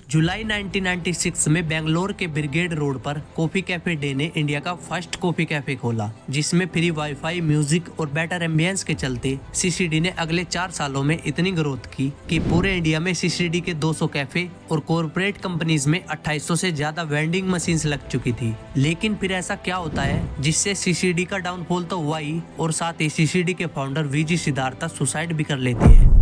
जुलाई 1996 में बेंगलोर के brigade road पर कॉफी कैफे डे ने इंडिया का फर्स्ट कॉफी कैफे खोला, जिसमें फ्री वाईफाई, म्यूजिक और बेटर एम्बियंस के चलते सीसीडी ने अगले 4 सालों में इतनी ग्रोथ की कि पूरे इंडिया में सीसीडी के 200 कैफे और कॉर्पोरेट कंपनीज में 2800 से ज्यादा वेंडिंग मशीन्स लग चुकी थी। लेकिन फिर ऐसा क्या होता है जिससे सीसीडी का डाउनफॉल तो हुआ ही, और साथ ही सीसीडी के फाउंडर वीजी सिद्धार्थ सुसाइड भी कर लेते हैं।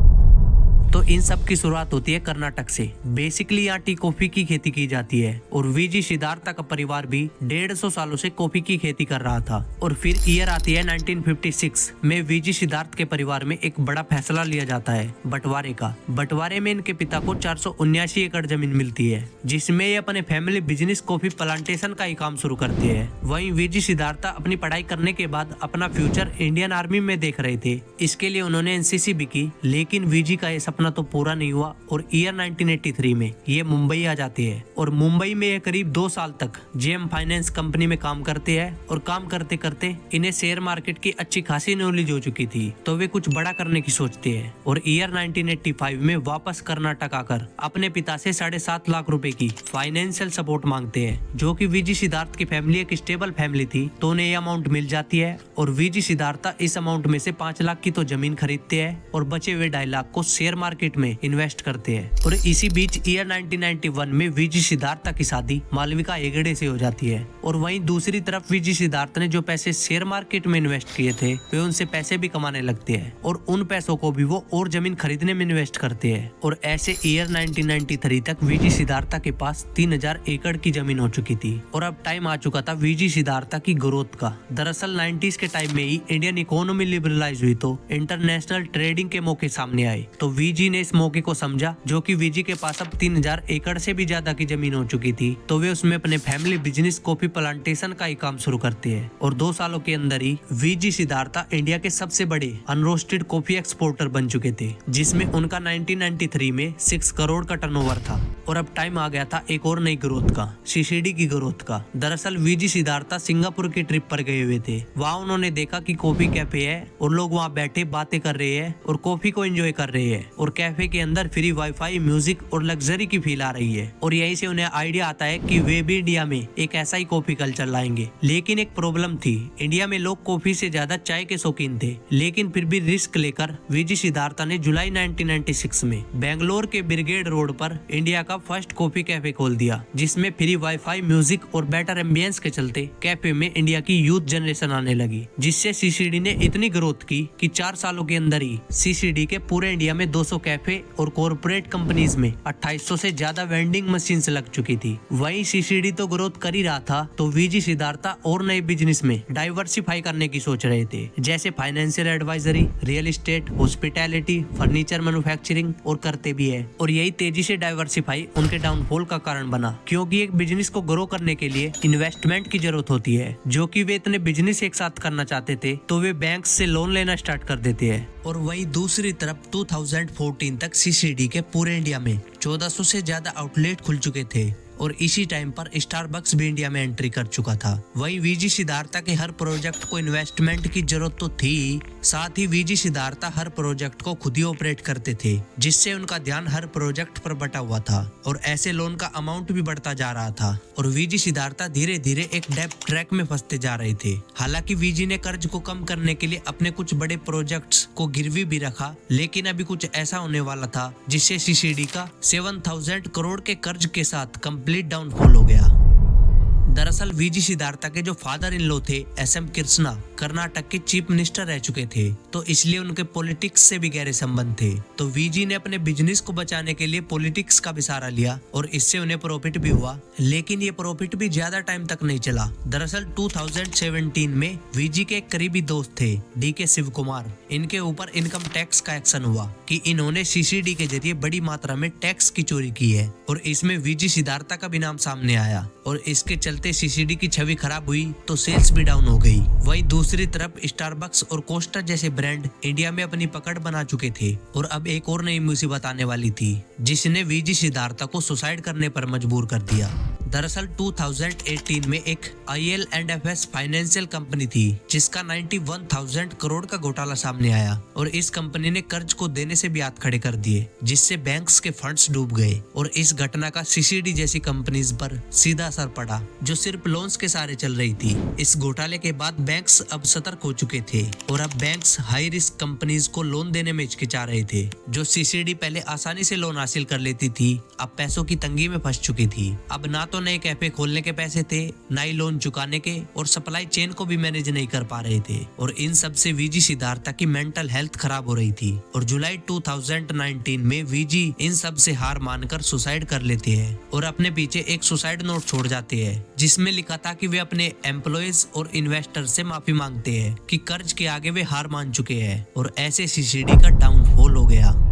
तो इन सब की शुरुआत होती है कर्नाटक से। बेसिकली यहाँ टी कॉफी की खेती की जाती है और वीजी सिद्धार्थ का परिवार भी 150 सालों से कॉफी की खेती कर रहा था। और फिर ईयर आती है 1956 में वीजी सिद्धार्थ के परिवार में एक बड़ा फैसला लिया जाता है बंटवारे का। बंटवारे में इनके पिता को 479 एकड़ जमीन मिलती है, जिसमें ये अपने फैमिली बिजनेस कॉफी प्लांटेशन का ही काम शुरू करते हैं। वहीं वीजी सिद्धार्थ अपनी पढ़ाई करने के बाद अपना फ्यूचर इंडियन आर्मी में देख रहे थे। इसके लिए उन्होंने एनसीसी भी की, लेकिन वीजी का ये सपना तो पूरा नहीं हुआ और ईयर 1983 में ये मुंबई आ जाते हैं। और मुंबई में ये करीब 2 साल तक जेएम फाइनेंस कंपनी में काम करते हैं। और काम करते करते इन्हें शेयर मार्केट की अच्छी खासी नॉलेज हो चुकी थी, तो वे कुछ बड़ा करने की सोचते हैं। और ईयर 1985 में वापस कर्नाटक आकर अपने पिता से 7.5 लाख रुपए की फाइनेंशियल सपोर्ट मांगते हैं, जो कि वीजी सिद्धार्थ की फैमिली एक स्टेबल फैमिली थी, तो उन्हें ये अमाउंट मिल जाती है। और वीजी सिद्धार्थ इस अमाउंट में से 5 लाख की तो जमीन खरीदते हैं और बचे हुए 2.5 लाख को शेयर मार्केट में इन्वेस्ट करते हैं। और इसी बीच ईयर 1991 में वीजी सिद्धार्थ की शादी मालविका हेगड़े से हो जाती है। और वहीं दूसरी तरफ वीजी सिद्धार्थ ने जो पैसे शेयर मार्केट में इन्वेस्ट किए थे, वे उनसे पैसे भी कमाने लगते हैं और उन पैसों को भी वो और जमीन खरीदने में इन्वेस्ट करते हैं। और ऐसे ईयर 1993 तक वीजी सिद्धार्थ के पास 3000 एकड़ की जमीन हो चुकी थी। और अब टाइम आ चुका था वीजी सिद्धार्थ की ग्रोथ का। दरअसल 90s के टाइम में ही इंडियन इकोनॉमी लिबरलाइज हुई, तो इंटरनेशनल ट्रेडिंग के मौके सामने आए। तो वीजी ने इस मौके को समझा, जो कि वीजी के पास अब 3000 एकड़ से भी ज्यादा की जमीन हो चुकी थी, तो वे उसमें अपने फैमिली बिजनेस कॉफी प्लांटेशन का ही काम शुरू करते हैं। और 2 सालों के अंदर ही वीजी सिद्धार्थ इंडिया के सबसे बड़े अनरोस्टेड कॉफी एक्सपोर्टर बन चुके थे, जिसमें उनका 1993 में 6 करोड़ का टर्नओवर था। और अब टाइम आ गया था एक और नई ग्रोथ का, सीसीडी की ग्रोथ का। दरअसल वीजी सिद्धार्थ सिंगापुर की ट्रिप पर गए हुए थे। वहाँ उन्होंने देखा कि कॉफी कैफे है और लोग वहाँ बैठे बातें कर रहे हैं और कॉफी को एंजॉय कर रहे हैं। और कैफे के अंदर फ्री वाईफाई, म्यूजिक और लग्जरी की फील आ रही है। और यहीं से उन्हें आइडिया आता है कि वे भी इंडिया में एक ऐसा ही कॉफी कल्चर लाएंगे। लेकिन एक प्रॉब्लम थी, इंडिया में लोग कॉफी से ज्यादा चाय के शौकीन थे। लेकिन फिर भी रिस्क लेकर वीजी सिद्धार्थ ने जुलाई 1996 में बेंगलोर के ब्रिगेड रोड पर इंडिया का फर्स्ट कॉफी कैफे खोल दिया, जिसमें फ्री वाईफाई, म्यूजिक और बेटर एम्बियंस के चलते कैफे में इंडिया की यूथ जनरेशन आने लगी, जिससे सीसीडी ने इतनी ग्रोथ की कि 4 सालों के अंदर ही सीसीडी के पूरे इंडिया में 200 कैफे और कॉर्पोरेट कंपनीज में 2800 से ज्यादा वेंडिंग मशीन लग चुकी थी। वहीं सीसीडी तो ग्रोथ कर ही रहा था, तो वीजी सिद्धार्थ और नए बिजनेस में डाइवर्सिफाई करने की सोच रहे थे, जैसे financial advisory, real estate, hospitality, furniture manufacturing, और करते भी है। और यही तेजी से डाइवर्सिफाई उनके डाउनफॉल का कारण बना, क्योंकि एक बिजनेस को ग्रो करने के लिए इन्वेस्टमेंट की जरूरत होती है, जो कि वे इतने बिजनेस एक साथ करना चाहते थे, तो वे बैंक से लोन लेना स्टार्ट कर देते हैं। और वहीं दूसरी तरफ 2014 तक सीसीडी के पूरे इंडिया में 1400 से ज्यादा आउटलेट खुल चुके थे। और इसी टाइम पर स्टारबक्स भी इंडिया में एंट्री कर चुका था। वहीं वीजी सिद्धार्थ के हर प्रोजेक्ट को इन्वेस्टमेंट की जरूरत तो थी, साथ ही वीजी सिद्धार्थ हर प्रोजेक्ट को खुद ही ऑपरेट करते थे, जिससे उनका ध्यान हर प्रोजेक्ट पर बटा हुआ था। और ऐसे लोन का अमाउंट भी बढ़ता जा रहा था और वीजी सिद्धार्थ धीरे धीरे एक डेब्ट ट्रैक में फंसते जा रहे थे। हालांकि वीजी ने कर्ज को कम करने के लिए अपने कुछ बड़े प्रोजेक्ट्स को गिरवी भी रखा, लेकिन अभी कुछ ऐसा होने वाला था जिससे सीसीडी का 7000 करोड़ के कर्ज के साथ कंप्लीट डाउनफॉल हो गया। दरअसल वीजी सिद्धार्थ के जो फादर इन लॉ थे, एसएम कृष्णा, कर्नाटक के चीफ मिनिस्टर रह चुके थे, तो इसलिए उनके पॉलिटिक्स से भी गहरे संबंध थे। तो वीजी ने अपने बिजनेस को बचाने के लिए पॉलिटिक्स का भी सहारा लिया और इससे उन्हें प्रॉफिट भी हुआ। लेकिन ये प्रॉफिट भी ज्यादा टाइम तक नहीं चला। दरअसल 2017 में वीजी के एक करीबी दोस्त थे, डीके शिव कुमार, इनके ऊपर इनकम टैक्स का एक्शन हुआ कि इन्होंने सीसीडी के जरिए बड़ी मात्रा में टैक्स की चोरी की है। और इसमें वीजी सिद्धार्थ का भी नाम सामने आया और इसके चलते सीसीडी की छवि खराब हुई, तो सेल्स भी डाउन हो गई। वहीं दूसरी तरफ स्टारबक्स और कोस्टा जैसे ब्रांड इंडिया में अपनी पकड़ बना चुके थे। और अब एक और नई मुसीबत आने वाली थी, जिसने वीजी सिद्धार्थ को सुसाइड करने पर मजबूर कर दिया। दरअसल 2018 में एक IL&FS फाइनेंशियल कंपनी थी जिसका 91,000 करोड़ का घोटाला सामने आया और इस कंपनी ने कर्ज को देने से भी हाथ खड़े कर दिए, जिससे बैंक्स के फंड्स डूब गए और इस घटना का CCD जैसी कंपनीज पर सीधा असर पड़ा जो सिर्फ लोन्स के सहारे चल रही थी। इस घोटाले के बाद बैंक्स अब सतर्क हो चुके थे और अब बैंक्स हाई रिस्क कंपनीज को लोन देने में हिचकिचा रहे थे। जो CCD पहले आसानी से लोन हासिल कर लेती थी अब पैसों की तंगी में फंस चुकी थी। अब ना तो नए कैफे खोलने के पैसे थे, ना ही लोन चुकाने के, और सप्लाई चेन को भी मैनेज नहीं कर पा रहे थे और इन सब से VG सिद्धार्था की मेंटल हेल्थ खराब हो रही थी और जुलाई 2019 में VG इन सब से हार मानकर सुसाइड कर लेते हैं और अपने पीछे एक सुसाइड नोट छोड़ जाते हैं जिसमें लिखा था कि वे अपने एम्प्लॉयज और इन्वेस्टर से माफी मांगते हैं कि कर्ज के आगे वे हार मान चुके हैं और ऐसे CCD का डाउनफॉल हो गया।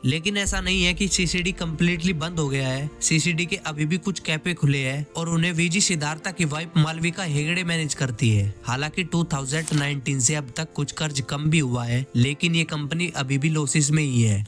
लेकिन ऐसा नहीं है कि CCD कंप्लीटली बंद हो गया है। CCD के अभी भी कुछ कैफे खुले हैं और उन्हें VG सिद्धार्था की वाइफ मालविका हेगड़े मैनेज करती है। हालांकि 2019 से अब तक कुछ कर्ज कम भी हुआ है, लेकिन ये कंपनी अभी भी लॉसेस में ही है।